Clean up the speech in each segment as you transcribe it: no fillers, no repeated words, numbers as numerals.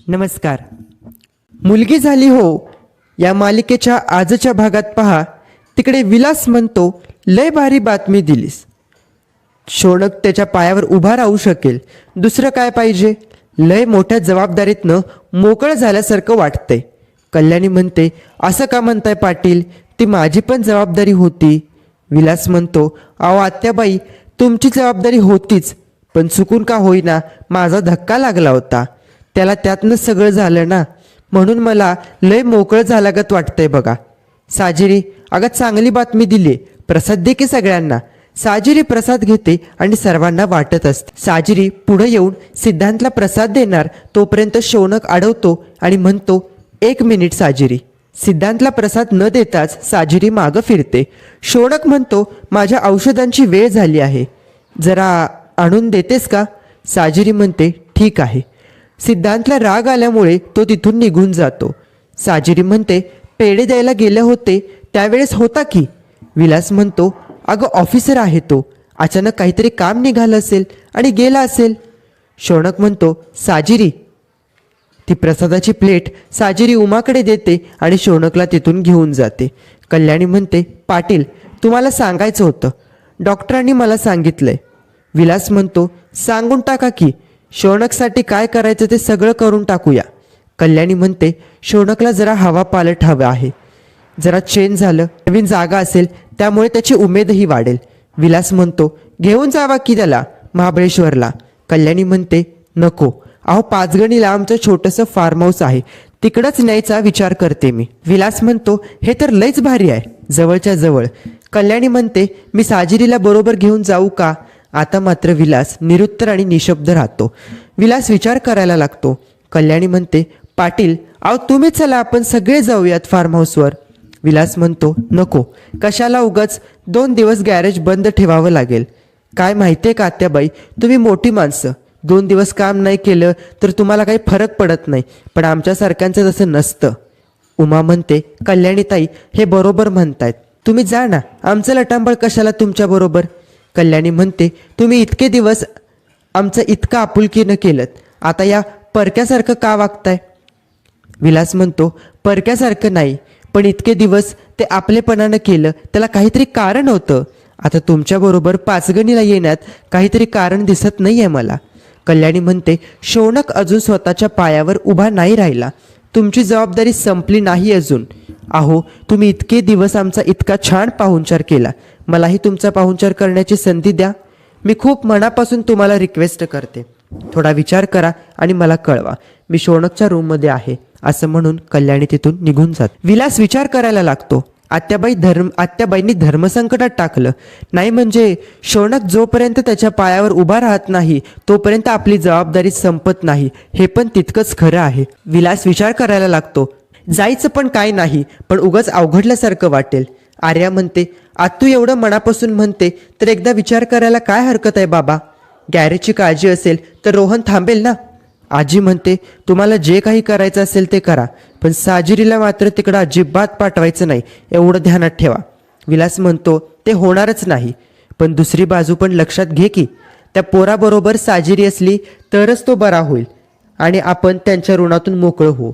नमस्कार. मुलगी झाली हो या मालिकेच्या आजच्या भागात पहा. तिकडे विलास म्हणतो, लय भारी बातमी दिलीस. शौनक त्याच्या पायावर उभा राहू शकेल, दुसरं काय पाहिजे. लय मोठ्या जबाबदारीतनं मोकळं झाल्यासारखं वाटतंय. कल्याणी म्हणते, असं का म्हणताय पाटील, ती माझी पण जबाबदारी होती. विलास म्हणतो, अहो आत्याबाई, तुमची जबाबदारी होतीच, पण चुकून का होईना माझा धक्का लागला होता. त्याला त्यातनं सगळं झालं ना, म्हणून मला लय मोकळं झाल्यागत वाटतंय बघा. साजिरी, अगं चांगली बातमी दिली, प्रसाद दे की सगळ्यांना. साजिरी प्रसाद घेते आणि सर्वांना वाटत असते. साजिरी पुढे येऊन सिद्धांतला प्रसाद देणार तोपर्यंत शौनक अडवतो आणि म्हणतो, 1 मिनिट साजिरी. सिद्धांतला प्रसाद न देताच साजिरी मागं फिरते. शौनक म्हणतो, माझ्या औषधांची वेळ झाली आहे, जरा आणून देतेस का. साजिरी म्हणते, ठीक आहे. सिद्धांतला राग आल्यामुळे तो तिथून निघून जातो. साजिरी म्हणते, पेढे द्यायला गेले होते त्यावेळेस होता की. विलास म्हणतो, अगं ऑफिसर आहे तो, अचानक काहीतरी काम निघालं असेल आणि गेला असेल. शौनक म्हणतो, साजिरी. ती प्रसादाची प्लेट साजिरी उमाकडे देते आणि शौनकला तिथून घेऊन जाते. कल्याणी म्हणते, पाटील, तुम्हाला सांगायचं होतं, डॉक्टरांनी मला सांगितलंय. विलास म्हणतो, सांगून टाका की, शौनकसाठी काय करायचं ते सगळं करून टाकूया. कल्याणी म्हणते, शौनकला जरा हवा पालट हवं आहे, जरा चेंज झालं, नवीन जागा असेल, त्यामुळे त्याची उमेदही वाढेल. विलास म्हणतो, घेऊन जावा की त्याला महाबळेश्वरला. कल्याणी म्हणते, नको, अहो पाचगणीला आमचं छोटंसं फार्म हाऊस आहे, तिकडंच न्यायचा विचार करते मी. विलास म्हणतो, हे तर लयच भारी आहे, जवळच्या जवळ. कल्याणी म्हणते, मी साजिरीला बरोबर घेऊन जाऊ का. आता मात्र विलास निरुत्तर आणि निशब्द राहतो. विलास विचार करायला लागतो. कल्याणी म्हणते, पाटील, अहो तुम्ही चला, आपण सगळे जाऊयात फार्म हाऊसवर. विलास म्हणतो, नको, कशाला उगाच 2 दिवस गॅरेज बंद ठेवावं लागेल. काय माहिती आहे का आत्याबाई, तुम्ही मोठी माणसं, 2 दिवस काम नाही केलं तर तुम्हाला काही फरक पडत नाही, पण आमच्यासारख्यांचं तसं नसतं. उमा म्हणते, कल्याणीताई हे बरोबर म्हणतायत, तुम्ही जा ना, आमचं लटांबळ कशाला तुमच्याबरोबर. कल्याणी म्हणते, तुम्ही इतके दिवस आमचं इतकं आपुलकीनं केलं, आता या परक्यासारखं का वागताय. विलास म्हणतो, परक्यासारखं नाही, पण इतके दिवस ते आपलेपणानं केलं, त्याला काहीतरी कारण होतं. आता तुमच्याबरोबर पाचगणीला येण्यात काहीतरी कारण दिसत नाही आहे मला. कल्याणी म्हणते, शौनक अजून स्वतःच्या पायावर उभा नाही राहिला, तुमची जबाबदारी संपली नाही अजून. अहो तुम्ही इतके दिवस आमचा इतका छान पाहुणचार केला, मलाही तुमचा पाहुणचार करण्याची संधी द्या. मी खूप मनापासून तुम्हाला रिक्वेस्ट करते, थोडा विचार करा आणि मला कळवा. मी शौनकच्या रूममध्ये आहे, असं म्हणून कल्याणी तिथून निघून जात. विलास विचार करायला लागतो. आत्याबाईंनी धर्मसंकटात टाकलं नाही, म्हणजे शौनक जोपर्यंत त्याच्या पायावर उभा राहत नाही तोपर्यंत आपली जबाबदारी संपत नाही, हे पण तितकंच खरं आहे. विलास विचार करायला लागतो. जायचं पण काय नाही, पण उगाच अवघडल्यासारखं वाटेल. आर्या म्हणते, आत्तू एवढं मनापासून म्हणते तर एकदा विचार करायला काय हरकत आहे बाबा. गॅरेजची काळजी असेल तर रोहन थांबेल ना. आजी म्हणते, तुम्हाला जे काही करायचं असेल ते करा, पण साजिरीला मात्र तिकडं अजिबात पाठवायचं नाही, एवढं ध्यानात ठेवा. विलास म्हणतो, ते होणारच नाही, पण दुसरी बाजू पण लक्षात घे की, त्या पोराबरोबर साजिरी असली तरच तो बरा होईल आणि आपण त्यांच्या ऋणातून मोकळं होऊ.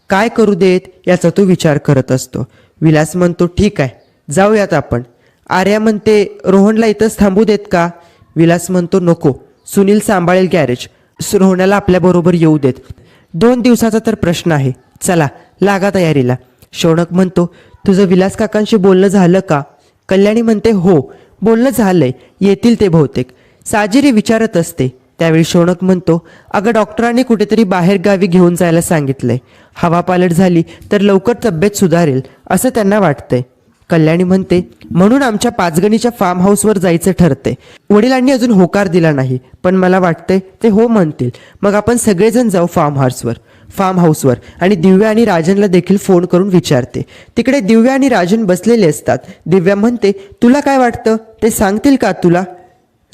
काय करू देत याचा तो विचार करत असतो. विलास म्हणतो, ठीक आहे, जाऊयात आपण. आर्या म्हणते, रोहनला इथंच थांबू देत का. विलास म्हणतो, नको, सुनील सांभाळेल गॅरेज, रोहनला आपल्याबरोबर येऊ देत. 2 दिवसाचा तर प्रश्न आहे, चला लागा तयारीला. शौनक म्हणतो, तुझं विलास काकांशी बोलणं झालं का. कल्याणी म्हणते, हो बोलणं झालंय, येतील ते बहुतेक. साजिरी विचारत असते. त्यावेळी शौनक म्हणतो, अगं डॉक्टरांनी कुठेतरी बाहेर गावी घेऊन जायला सांगितलंय, हवा पालट झाली तर लवकर तब्येत सुधारेल असं त्यांना वाटतंय. कल्याणी म्हणते, म्हणून आमच्या पाचगणीच्या फार्म हाऊसवर जायचं ठरतंय. वडिलांनी अजून होकार दिला नाही, पण मला वाटतंय ते हो म्हणतील. मग आपण सगळेजण जाऊ फार्म हाऊसवर. आणि दिव्या आणि राजनला देखील फोन करून विचारते. तिकडे दिव्या आणि राजन बसलेले असतात. दिव्या म्हणते, तुला काय वाटतं, ते सांगतील का तुला.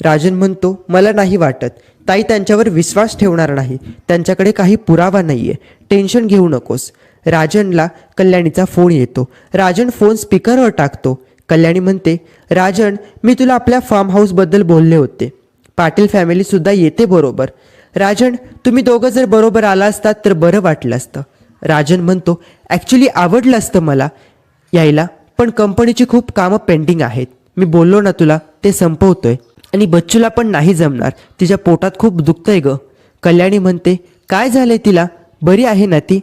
राजन म्हणतो, मला नाही वाटत, ताई त्यांच्यावर विश्वास ठेवणार नाही, त्यांच्याकडे काही पुरावा नाहीये, टेन्शन घेऊ नकोस. राजनला कल्याणीचा फोन येतो. राजन फोन स्पीकरवर टाकतो. कल्याणी म्हणते, राजन, मी तुला आपल्या फार्म हाऊसबद्दल बोलले होते, पाटील फॅमिलीसुद्धा येते बरोबर. राजन, तुम्ही दोघं जर बरोबर आला असतात तर बरं वाटलं असतं. राजन म्हणतो, ॲक्च्युली आवडलं असतं मला यायला, पण कंपनीची खूप कामं पेंडिंग आहेत. मी बोललो ना तुला, ते संपवतोय. आणि बच्चूला पण नाही जमणार, तिच्या पोटात खूप दुखतंय ग. कल्याणी म्हणते, काय झालंय तिला, बरी आहे ना ती?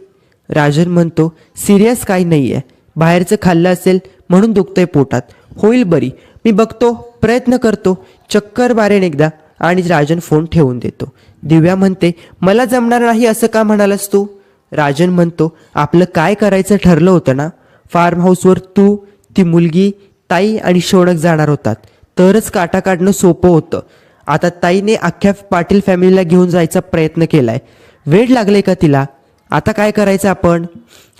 राजन म्हणतो, सिरियस काही नाही आहे, बाहेरचं खाल्लं असेल म्हणून दुखतंय पोटात, होईल बरी. मी बघतो, प्रयत्न करतो, चक्कर मारेन एकदा. आणि राजन फोन ठेवून देतो. दिव्या म्हणते, मला जमणार नाही असं का म्हणालास तू? राजन म्हणतो, आपलं काय करायचं ठरलं होतं ना, फार्म हाऊसवर तू, ती मुलगी, ताई आणि शौनक जाणार होतात, तरच काटा काढणं सोपं होतं. आता ताईने अख्ख्या पाटील फॅमिलीला घेऊन जायचा प्रयत्न केलाय. वेळ लागले का तिला? आता काय करायचं आपण?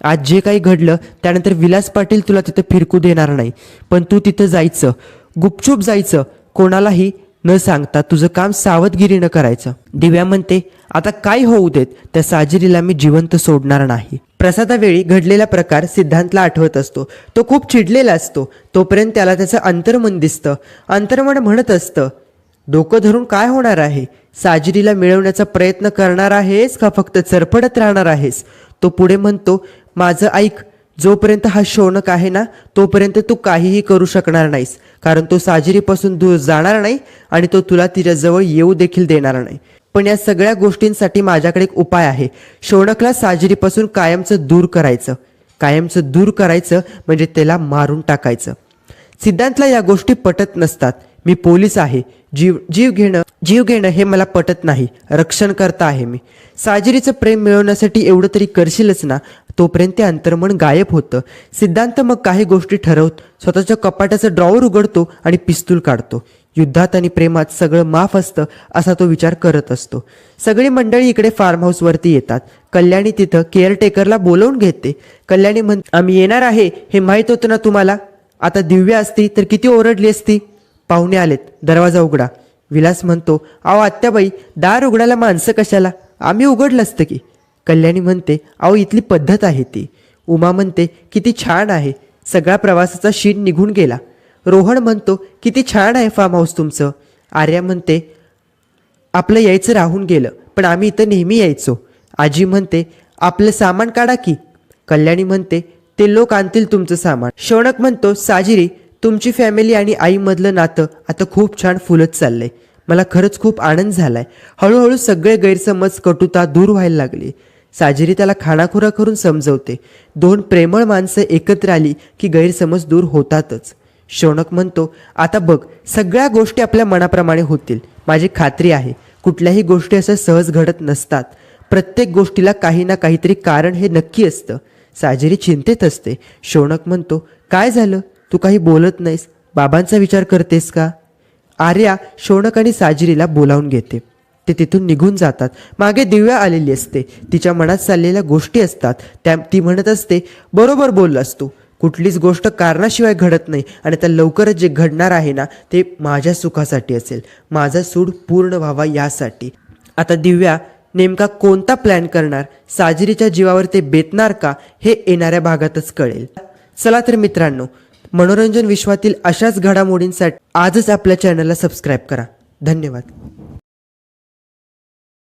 आज जे काही घडलं त्यानंतर विलास पाटील तुला तिथं फिरकू देणार नाही, पण तू तिथं जायचं, गुपचूप जायचं, कोणालाही न सांगता. तुझं काम सावधगिरीनं करायचं. दिव्या म्हणते, आता काय होऊ देत, त्या साजिरीला मी जिवंत सोडणार नाही. प्रसादावेळी घडलेला प्रकार सिद्धांतला आठवत असतो. तो खूप चिडलेला असतो. तोपर्यंत त्याला त्याचं अंतर्मन दिसतं. अंतर्मन म्हणत असतं, डोकं धरून काय होणार आहे? साजिरीला मिळवण्याचा प्रयत्न करणार आहेस का फक्त चरफडत राहणार आहेस? तो पुढे म्हणतो, माझं ऐक, जोपर्यंत हा शौनक आहे ना, तोपर्यंत तू काहीही करू शकणार नाहीस, कारण तो साजिरीपासून दूर जाणार नाही आणि तो तुला तिच्याजवळ येऊ देखील देणार नाही. पण या सगळ्या गोष्टींसाठी माझ्याकडे एक उपाय आहे. शौनकला साजिरीपासून कायमचं दूर करायचं. कायमचं दूर करायचं म्हणजे त्याला मारून टाकायचं. सिद्धांतला या गोष्टी पटत नसतात. मी पोलीस आहे, जीव घेणं हे मला पटत नाही. रक्षणकर्ता आहे मी. साजिरीचं प्रेम मिळवण्यासाठी एवढं तरी करशीलच ना? तोपर्यंत ते अंतर्मन गायब होतं. सिद्धांत मग काही गोष्टी ठरवत स्वतःच्या कपाटाचं ड्रॉवर उघडतो आणि पिस्तूल काढतो. युद्धात आणि प्रेमात सगळं माफ असतं असा तो विचार करत असतो. सगळी मंडळी इकडे फार्म हाऊसवरती येतात. कल्याणी तिथं केअरटेकरला बोलवून घेते. कल्याणी म्हणते, आम्ही येणार आहे हे माहीत होतं ना तुम्हाला? आता दिव्या असती तर किती ओरडली असती. पाहुणे आलेत, दरवाजा उघडा. विलास म्हणतो, अहो आत्याबाई, दार उघडायला माणसं कशाला, आम्ही उघडलं असतं की. कल्याणी म्हणते, अहो इथली पद्धत आहे ती. उमा म्हणते, किती छान आहे, सगळा प्रवासाचा शीण निघून गेला. रोहन म्हणतो, किती छान आहे फार्म हाऊस तुमचं. आर्या म्हणते, आपलं यायचं राहून गेलं, पण आम्ही इथं नेहमी यायचो. आजी म्हणते, आपलं सामान काढा की. कल्याणी म्हणते, ते लोक आणतील तुमचं सामान. शौनक म्हणतो, साजिरी, तुमची फॅमिली आणि आईमधलं नातं आता खूप छान फुलत चाललंय. मला खरंच खूप आनंद झालाय. हळूहळू सगळे गैरसमज, कटुता दूर व्हायला लागली. साजिरी त्याला खाणाखुरा करून समजवते. दोन प्रेमळ माणसं एकत्र आली की गैरसमज दूर होतातच. शौनक म्हणतो, आता बघ, सगळ्या गोष्टी आपल्या मनाप्रमाणे होतील. माझी खात्री आहे, कुठल्याही गोष्टी असं सहज घडत नसतात. प्रत्येक गोष्टीला काही ना काहीतरी कारण हे नक्की असतं. साजिरी चिंतेत असते. शौनक म्हणतो, काय झालं, तू काही बोलत नाहीस, बाबांचा विचार करतेस का? आर्या शौनक आणि साजिरीला बोलावून घेते. ते तिथून निघून जातात. मागे दिव्या आलेली असते. तिच्या मनात चाललेल्या गोष्टी असतात त्या ती म्हणत असते, बरोबर बोललास तू, कुठलीच गोष्ट कारणाशिवाय घडत नाही आणि त्या लवकरच जे घडणार आहे ना, ते माझ्या सुखासाठी असेल, माझा सूड पूर्ण व्हावा यासाठी. आता दिव्या नेमका कोणता प्लॅन करणार, साजिरीच्या जीवावर ते बेतणार का, हे येणाऱ्या भागातच कळेल. चला तर मित्रांनो, मनोरंजन विश्वातील अशाच घडामोडींसाठी आजच आपल्या चॅनलला सबस्क्राईब करा. धन्यवाद.